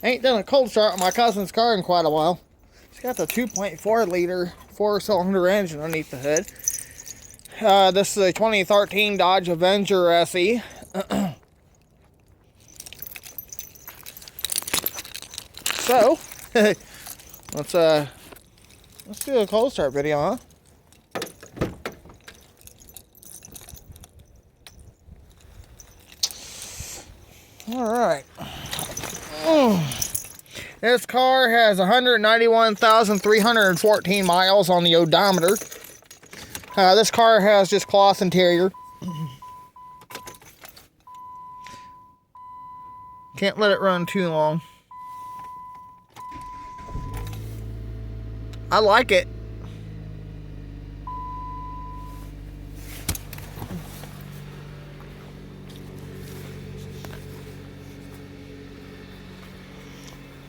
Ain't done a cold start on my cousin's car in quite a while. It's got the 2.4 liter 4-cylinder engine underneath the hood. This is a 2013 Dodge Avenger SE. So, let's do a cold start video, huh? Alright. This car has 191,314 miles on the odometer. This car has just cloth interior. Can't let it run too long. I like it.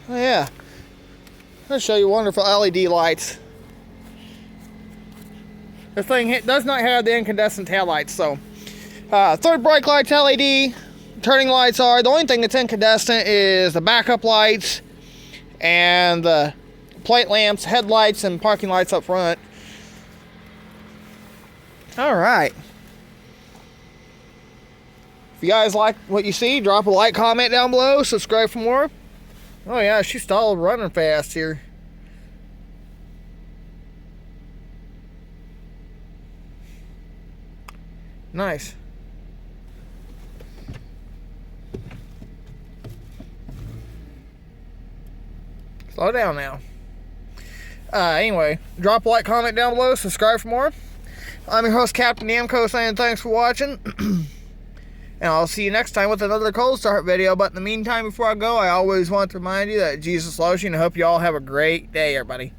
Oh yeah, I'll show you wonderful LED lights. This thing does not have the incandescent taillights, so third brake lights LED, turning lights are. The only thing that's incandescent is the backup lights and the plate lamps, headlights, and parking lights up front. All right. If you guys like what you see, drop a like, comment down below, subscribe for more. Oh yeah, she's still running fast here. Nice. Slow down now. Anyway, drop a like, comment down below, subscribe for more. I'm your host, Captain Namco, saying thanks for watching. And I'll see you next time with another cold start video. But in the meantime, before I go, I always want to remind you that Jesus loves you, and I hope you all have a great day, everybody.